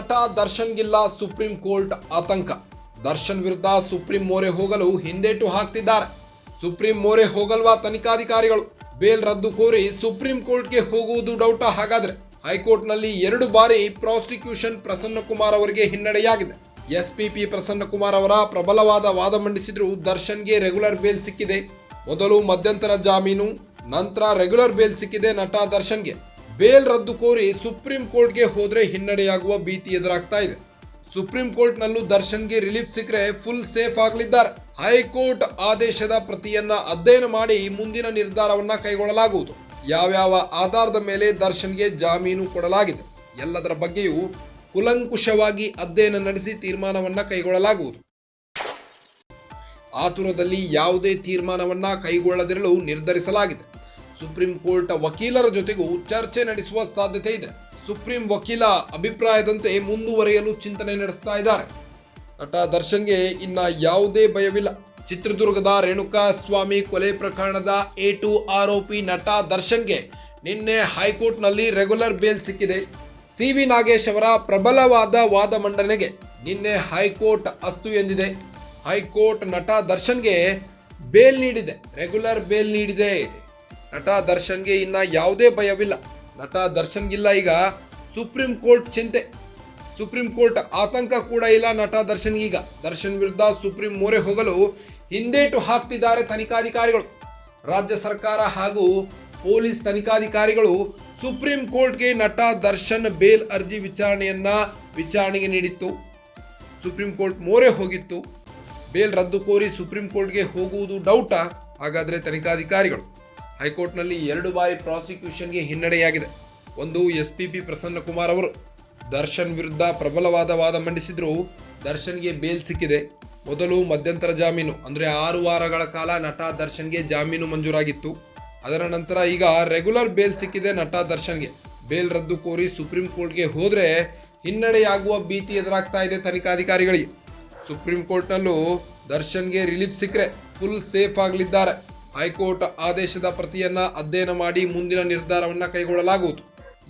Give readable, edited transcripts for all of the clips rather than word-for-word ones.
ನಟ ದರ್ಶನ್ಗಿಲ್ಲ supreme court ಆತಂಕ. ದರ್ಶನ್ ವಿರುದ್ಧ ಸುಪ್ರೀಂ ಮೊರೆ ಹೋಗಲು ಹಿಂದೇಟು ಹಾಕ್ತಿದ್ದಾರೆ. ಸುಪ್ರೀಂ ಮೊರೆ ಹೋಗಲ್ವಾ ತನಿಖಾಧಿಕಾರಿಗಳು? ಬೇಲ್ ರದ್ದು ಕೋರಿ ಸುಪ್ರೀಂ ಕೋರ್ಟ್ಗೆ ಹೋಗುವುದು ಡೌಟಾ? ಹಾಗಾದ್ರೆ ಹೈಕೋರ್ಟ್ನಲ್ಲಿ 2 ಬಾರಿ ಪ್ರಾಸಿಕ್ಯೂಷನ್ ಪ್ರಸನ್ನಕುಮಾರ್ ಅವರಿಗೆ ಹಿನ್ನಡೆಯಾಗಿದೆ. ಎಸ್ಪಿಪಿ ಪ್ರಸನ್ನಕುಮಾರ್ ಅವರ ಪ್ರಬಲವಾದ ವಾದ ಮಂಡಿಸಿದ್ರು ದರ್ಶನ್ಗೆ ರೆಗ್ಯುಲರ್ ಬೇಲ್ ಸಿಕ್ಕಿದೆ. ಮೊದಲು ಮಧ್ಯಂತರ ಜಾಮೀನು, ನಂತರ ರೆಗ್ಯುಲರ್ ಬೇಲ್ ಸಿಕ್ಕಿದೆ ನಟ ದರ್ಶನ್ಗೆ. ಬೇಲ್ ರದ್ದು ಕೋರಿ ಸುಪ್ರೀಂ ಕೋರ್ಟ್ಗೆ ಹೋದ್ರೆ ಹಿನ್ನಡೆಯಾಗುವ ಭೀತಿ ಎದುರಾಗ್ತಾ ಇದೆ. ಸುಪ್ರೀಂ ಕೋರ್ಟ್ನಲ್ಲೂ ದರ್ಶನ್ಗೆ ರಿಲೀಫ್ ಸಿಕ್ಕರೆ ಫುಲ್ ಸೇಫ್ ಆಗಲಿದ್ದಾರೆ. ಹೈಕೋರ್ಟ್ ಆದೇಶದ ಪ್ರತಿಯನ್ನ ಅಧ್ಯಯನ ಮಾಡಿ ಮುಂದಿನ ನಿರ್ಧಾರವನ್ನ ಕೈಗೊಳ್ಳಲಾಗುವುದು. ಯಾವ್ಯಾವ ಆಧಾರದ ಮೇಲೆ ದರ್ಶನ್ಗೆ ಜಾಮೀನು ಕೊಡಲಾಗಿದೆ ಎಲ್ಲದರ ಬಗ್ಗೆಯೂ ಕೂಲಂಕುಷವಾಗಿ ಅಧ್ಯಯನ ನಡೆಸಿ ತೀರ್ಮಾನವನ್ನ ಕೈಗೊಳ್ಳಲಾಗುವುದು. ಆತುರದಲ್ಲಿ ಯಾವುದೇ ತೀರ್ಮಾನವನ್ನ ಕೈಗೊಳ್ಳದಿರಲು ನಿರ್ಧರಿಸಲಾಗಿದೆ. ಸುಪ್ರೀಂ ಕೋರ್ಟ್ ವಕೀಲರ ಜೊತೆಗೂ ಚರ್ಚೆ ನಡೆಸುವ ಸಾಧ್ಯತೆ ಇದೆ. ಸುಪ್ರೀಂ ವಕೀಲ ಅಭಿಪ್ರಾಯದಂತೆ ಮುಂದುವರಿಯಲು ಚಿಂತನೆ ನಡೆಸ್ತಾ ಇದ್ದಾರೆ. ನಟ ದರ್ಶನ್ಗೆ ಇನ್ನ ಯಾವುದೇ ಭಯವಿಲ್ಲ. ಚಿತ್ರದುರ್ಗದ ರೇಣುಕಾ ಸ್ವಾಮಿ ಕೊಲೆ ಪ್ರಕರಣದ A2 ಆರೋಪಿ ನಟ ದರ್ಶನ್ಗೆ ನಿನ್ನೆ ಹೈಕೋರ್ಟ್ನಲ್ಲಿ ರೆಗ್ಯುಲರ್ ಬೇಲ್ ಸಿಕ್ಕಿದೆ. CV ನಾಗೇಶ್ ಅವರ ಪ್ರಬಲವಾದ ವಾದ ಮಂಡನೆಗೆ ನಿನ್ನೆ ಹೈಕೋರ್ಟ್ ಅಸ್ತು ಎಂದಿದೆ. ಹೈಕೋರ್ಟ್ ನಟ ದರ್ಶನ್ಗೆ ಬೇಲ್ ನೀಡಿದೆ, ರೆಗ್ಯುಲರ್ ಬೇಲ್ ನೀಡಿದೆ. ನಟ ದರ್ಶನ್ಗೆ ಇನ್ನ ಯಾವುದೇ ಭಯವಿಲ್ಲ. ನಟ ದರ್ಶನ್ಗಿಲ್ಲ ಈಗ ಸುಪ್ರೀಂ ಕೋರ್ಟ್ ಚಿಂತೆ, ಸುಪ್ರೀಂ ಕೋರ್ಟ್ ಆತಂಕ ಕೂಡ ಇಲ್ಲ ನಟ ದರ್ಶನ್ಗೀಗ. ದರ್ಶನ್ ವಿರುದ್ಧ ಸುಪ್ರೀಂ ಮೊರೆ ಹೋಗಲು ಹಿಂದೇಟು ಹಾಕ್ತಿದ್ದಾರೆ ತನಿಖಾಧಿಕಾರಿಗಳು. ರಾಜ್ಯ ಸರ್ಕಾರ ಹಾಗೂ ಪೊಲೀಸ್ ತನಿಖಾಧಿಕಾರಿಗಳು ಸುಪ್ರೀಂ ಕೋರ್ಟ್ಗೆ ನಟ ದರ್ಶನ್ ಬೇಲ್ ಅರ್ಜಿ ವಿಚಾರಣೆಗೆ ನೀಡಿತ್ತು. ಸುಪ್ರೀಂ ಕೋರ್ಟ್ ಮೊರೆ ಹೋಗಿತ್ತು. ಬೇಲ್ ರದ್ದು ಕೋರಿ ಸುಪ್ರೀಂ ಕೋರ್ಟ್ಗೆ ಹೋಗುವುದು ಡೌಟಾ? ಹಾಗಾದ್ರೆ ತನಿಖಾಧಿಕಾರಿಗಳು ಹೈಕೋರ್ಟ್ನಲ್ಲಿ 2 ಬಾರಿ ಪ್ರಾಸಿಕ್ಯೂಷನ್ಗೆ ಹಿನ್ನಡೆಯಾಗಿದೆ. ಒಂದು SPP ಪ್ರಸನ್ನಕುಮಾರ್ ಅವರು ದರ್ಶನ್ ವಿರುದ್ಧ ಪ್ರಬಲವಾದ ವಾದ ಮಂಡಿಸಿದ್ರು ದರ್ಶನ್ಗೆ ಬೇಲ್ ಸಿಕ್ಕಿದೆ. ಮೊದಲು ಮಧ್ಯಂತರ ಜಾಮೀನು ಅಂದ್ರೆ 6 ವಾರಗಳ ಕಾಲ ನಟ ದರ್ಶನ್ಗೆ ಜಾಮೀನು ಮಂಜೂರಾಗಿತ್ತು. ಅದರ ನಂತರ ಈಗ ರೆಗ್ಯುಲರ್ ಬೇಲ್ ಸಿಕ್ಕಿದೆ ನಟ ದರ್ಶನ್ಗೆ. ಬೇಲ್ ರದ್ದು ಕೋರಿ ಸುಪ್ರೀಂ ಕೋರ್ಟ್ಗೆ ಹೋದ್ರೆ ಹಿನ್ನಡೆಯಾಗುವ ಭೀತಿ ಎದುರಾಗ್ತಾ ಇದೆ ತನಿಖಾಧಿಕಾರಿಗಳಿಗೆ. ಸುಪ್ರೀಂ ಕೋರ್ಟ್ನಲ್ಲೂ ದರ್ಶನ್ಗೆ ರಿಲೀಫ್ ಸಿಕ್ಕರೆ ಫುಲ್ ಸೇಫ್ ಆಗಲಿದ್ದಾರೆ. ಹೈಕೋರ್ಟ್ ಆದೇಶದ ಪ್ರತಿಯನ್ನ ಅಧ್ಯಯನ ಮಾಡಿ ಮುಂದಿನ ನಿರ್ಧಾರವನ್ನ ಕೈಗೊಳ್ಳಲಾಗುವುದು.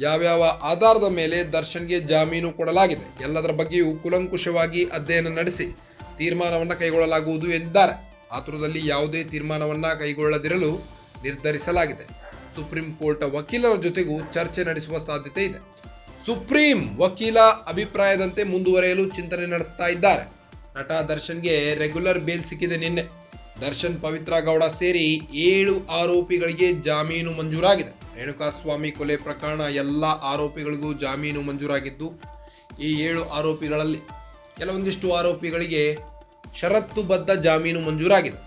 ಯಾವ್ಯಾವ ಆಧಾರದ ಮೇಲೆ ದರ್ಶನ್ಗೆ ಜಾಮೀನು ಕೊಡಲಾಗಿದೆ ಎಲ್ಲದರ ಬಗ್ಗೆಯೂ ಕೂಲಂಕುಷವಾಗಿ ಅಧ್ಯಯನ ನಡೆಸಿ ತೀರ್ಮಾನವನ್ನ ಕೈಗೊಳ್ಳಲಾಗುವುದು ಎಂದಿದ್ದಾರೆ. ಆತುರದಲ್ಲಿ ಯಾವುದೇ ತೀರ್ಮಾನವನ್ನ ಕೈಗೊಳ್ಳದಿರಲು ನಿರ್ಧರಿಸಲಾಗಿದೆ. ಸುಪ್ರೀಂ ಕೋರ್ಟ್ ವಕೀಲರ ಜೊತೆಗೂ ಚರ್ಚೆ ನಡೆಸುವ ಸಾಧ್ಯತೆ ಇದೆ. ಸುಪ್ರೀಂ ವಕೀಲ ಅಭಿಪ್ರಾಯದಂತೆ ಮುಂದುವರಿಯಲು ಚಿಂತನೆ ನಡೆಸ್ತಾ ಇದ್ದಾರೆ. ನಟ ದರ್ಶನ್ಗೆ ರೆಗ್ಯುಲರ್ ಬೇಲ್ ಸಿಕ್ಕಿದೆ ನಿನ್ನೆ. ದರ್ಶನ್, ಪವಿತ್ರ ಗೌಡ ಸೇರಿ 7 ಆರೋಪಿಗಳಿಗೆ ಜಾಮೀನು ಮಂಜೂರಾಗಿದೆ. ರೇಣುಕಾ ಸ್ವಾಮಿ ಕೊಲೆ ಪ್ರಕರಣ ಎಲ್ಲ ಆರೋಪಿಗಳಿಗೂ ಜಾಮೀನು ಮಂಜೂರಾಗಿದ್ದು, ಈ 7 ಆರೋಪಿಗಳಲ್ಲಿ ಕೆಲವೊಂದಿಷ್ಟು ಆರೋಪಿಗಳಿಗೆ ಷರತ್ತುಬದ್ಧ ಜಾಮೀನು ಮಂಜೂರಾಗಿದೆ.